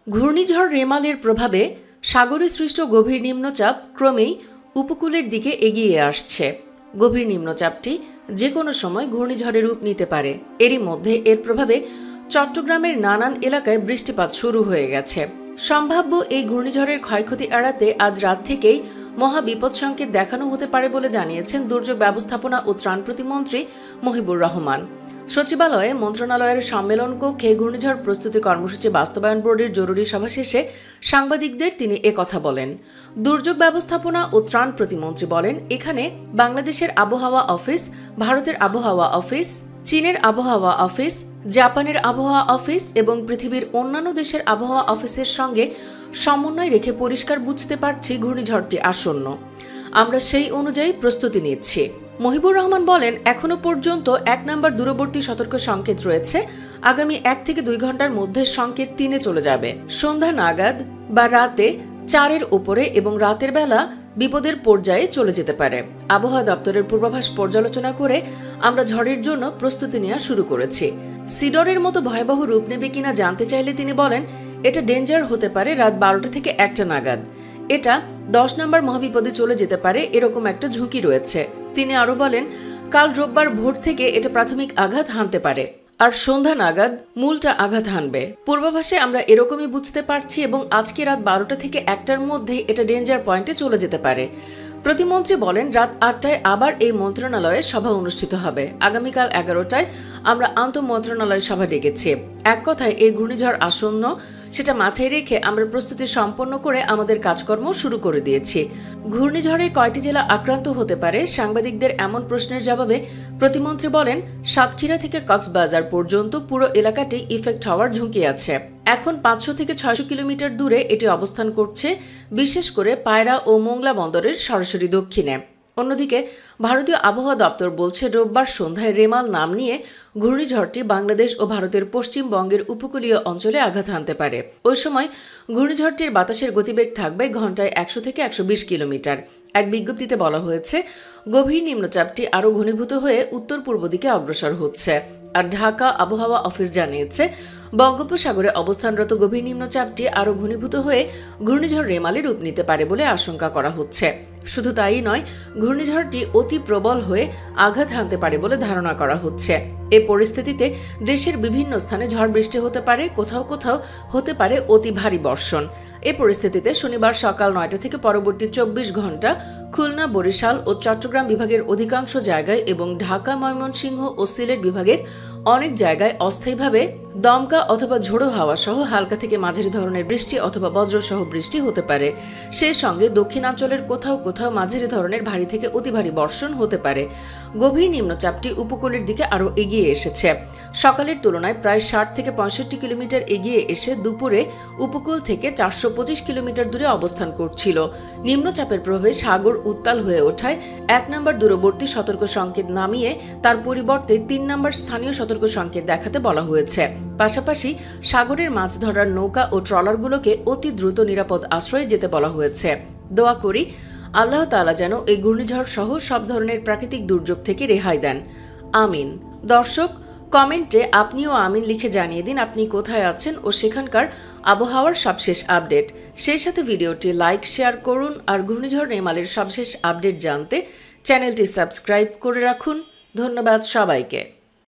ঘূর্ণিঝড় রেমালের প্রভাবে সাগরে সৃষ্ট গভীর নিম্নচাপ ক্রমেই উপকূলের দিকে এগিয়ে আসছে। গভীর নিম্নচাপটি যে কোনো সময় ঘূর্ণিঝড়ের রূপ নিতে পারে। এরই মধ্যে এর প্রভাবে চট্টগ্রামের নানান এলাকায় বৃষ্টিপাত শুরু হয়ে গেছে। সম্ভাব্য এই ঘূর্ণিঝড়ের ক্ষয়ক্ষতি এড়াতে আজ রাত থেকেই মহা বিপদ সংকেত দেখানো হতে পারে বলে জানিয়েছেন দুর্যোগ ব্যবস্থাপনা ও ত্রাণ প্রতিমন্ত্রী মহিবুর রহমান। সচিবালয়ে মন্ত্রণালয়ের সম্মেলন কক্ষে ঘূর্ণিঝড় প্রস্তুতি কর্মসূচি বাস্তবায়ন বোর্ডের জরুরি সভা শেষে সাংবাদিকদের তিনি একথা বলেন। দুর্যোগ ব্যবস্থাপনা ও ত্রাণ প্রতিমন্ত্রী বলেন, এখানে বাংলাদেশের আবহাওয়া অফিস, ভারতের আবহাওয়া অফিস, চীনের আবহাওয়া অফিস, জাপানের আবহাওয়া অফিস এবং পৃথিবীর অন্যান্য দেশের আবহাওয়া অফিসের সঙ্গে সমন্বয় রেখে পরিষ্কার বুঝতে পারছি ঘূর্ণিঝড়টি আসন্ন। আমরা সেই অনুযায়ী প্রস্তুতি নিচ্ছি। মহিবুর রহমান বলেন, এখনো পর্যন্ত 1 নম্বর দূরবর্তী সতর্ক সংকেত রয়েছে। আগামী 1 থেকে 2 ঘন্টার মধ্যে সংকেত 3-এ চলে যাবে। সন্ধ্যা নাগাদ বা রাতে 4-এর উপরে এবং রাতের বেলা বিপদের পর্যায়ে চলে যেতে পারে। আবহাওয়া দপ্তরের পূর্বাভাস পর্যালোচনা করে আমরা ঝড়ের জন্য প্রস্তুতি নেওয়া শুরু করেছি। সিডরের মতো ভয়াবহ রূপ নেবে কিনা জানতে চাইলে তিনি বলেন, এটা ডেঞ্জার হতে পারে রাত 12টা থেকে 1টা নাগাদ। এটা 10 নম্বর মহাবিপদে চলে যেতে পারে, এরকম একটা ঝুঁকি রয়েছে। তিনি আরও বলেন, কাল রোববার ভোর থেকে এটা প্রাথমিক আঘাত হানতে পারে আর সন্ধ্যা নাগাদ মূলটা আঘাত হানবে। পূর্বাভাসে আমরা এরকমই বুঝতে পারছি এবং আজকে রাত 12টা থেকে 1টার মধ্যে এটা ডেঞ্জার পয়েন্টে চলে যেতে পারে। প্রতিমন্ত্রী বলেন, রাত 8টায় আবার এই মন্ত্রণালয়ে সভা অনুষ্ঠিত হবে। আগামীকাল 11টায় আমরা আন্তঃমন্ত্রণালয় সভা ডেকেছি। এক কথায় এই ঘূর্ণিঝড় আসন্ন, সেটা মাথায় রেখে আমরা প্রস্তুতি সম্পন্ন করে আমাদের কাজকর্ম শুরু করে দিয়েছি। ঘূর্ণিঝড়ে কয়টি জেলা আক্রান্ত হতে পারে? সাংবাদিকদের এমন প্রশ্নের জবাবে প্রতিমন্ত্রী বলেন, সাতক্ষীরা থেকে কক্সবাজার পর্যন্ত পুরো এলাকাটি ইফেক্ট হওয়ার ঝুঁকি আছে। এখন 500 থেকে 600 কিলোমিটার দূরে এটি অবস্থান করছে, বিশেষ করে পায়রা ও মোংলা বন্দরের সরাসরি দক্ষিণে। অন্যদিকে ভারতীয় আবহাওয়া দপ্তর বলছে, রোববার সন্ধ্যায় রেমাল নাম নিয়ে ঘূর্ণিঝড়টি বাংলাদেশ ও ভারতের পশ্চিমবঙ্গের উপকূলীয় অঞ্চলে আঘাত হানতে পারে। ওই সময় ঘূর্ণিঝড়টির বাতাসের গতিবেগ থাকবে ঘন্টায় 100 থেকে 120 কিলোমিটার। এক বিজ্ঞপ্তিতে বলা হয়েছে, গভীর নিম্নচাপটি আরও ঘনীভূত হয়ে উত্তর পূর্ব দিকে অগ্রসর হচ্ছে। আর ঢাকা আবহাওয়া অফিস জানিয়েছে, বঙ্গোপসাগরে অবস্থানরত গভীর নিম্নচাপটি আরও ঘনীভূত হয়ে ঘূর্ণিঝড় রেমালে রূপ নিতে পারে বলে আশঙ্কা করা হচ্ছে। শুধু তাই নয়, ঘূর্ণিঝড়টি অতি প্রবল হয়ে আঘাত হানতে পারে বলে ধারণা করা হচ্ছে। এ পরিস্থিতিতে দেশের বিভিন্ন স্থানে ঝড় বৃষ্টি হতে পারে, কোথাও কোথাও হতে পারে অতি ভারী বর্ষণ। এ পরিস্থিতিতে শনিবার সকাল 9টা থেকে পরবর্তী 24 ঘন্টা খুলনা, বরিশাল ও চট্টগ্রাম বিভাগের অধিকাংশ জায়গায় এবং ঢাকা, ময়মনসিংহ ও সিলেট বিভাগের অনেক জায়গায় অস্থায়ীভাবে দমকা অথবা ঝোড়ো হাওয়া সহ হালকা থেকে মাঝারি ধরনের বৃষ্টি অথবা বজ্রসহ বৃষ্টি হতে পারে। সেই সঙ্গে দক্ষিণাঞ্চলের কোথাও কোথাও মাঝারি ধরনের ভারী থেকে অতি ভারী বর্ষণ হতে পারে। গভীর নিম্নচাপটি উপকূলের দিকে আরও এগিয়ে এসেছে। সকালের তুলনায় প্রায় 60 থেকে 65 কিলোমিটার এগিয়ে এসে দুপুরে উপকূল থেকে 425 কিলোমিটার দূরে অবস্থান করছিল। নিম্নচাপের প্রভাবে সাগর উত্তাল হয়ে ওঠায় 1 নম্বর দূরবর্তী সতর্ক সংকেত নামিয়ে তার পরিবর্তে 3 নম্বর স্থানীয় সতর্ক সংকেত দেখাতে বলা হয়েছে। পাশাপাশি সাগরের মাছ ধরার নৌকা ও ট্রলারগুলোকে অতি দ্রুত নিরাপদ আশ্রয়ে যেতে বলা হয়েছে। দোয়া করি আল্লাহ তাআলা যেন এই ঘূর্ণিঝড় সহ সব ধরনের প্রাকৃতিক দুর্যোগ থেকে রেহাই দেন। আমিন। দর্শক, কমেন্টে আপনিও আমিন লিখে জানিয়ে দিন আপনি কোথায় আছেন ও সেখানকার আবহাওয়ার সবশেষ আপডেট। সেই সাথে ভিডিওটি লাইক, শেয়ার করুন আর ঘূর্ণিঝড় রেমালের সবশেষ আপডেট জানতে চ্যানেলটি সাবস্ক্রাইব করে রাখুন। ধন্যবাদ সবাইকে।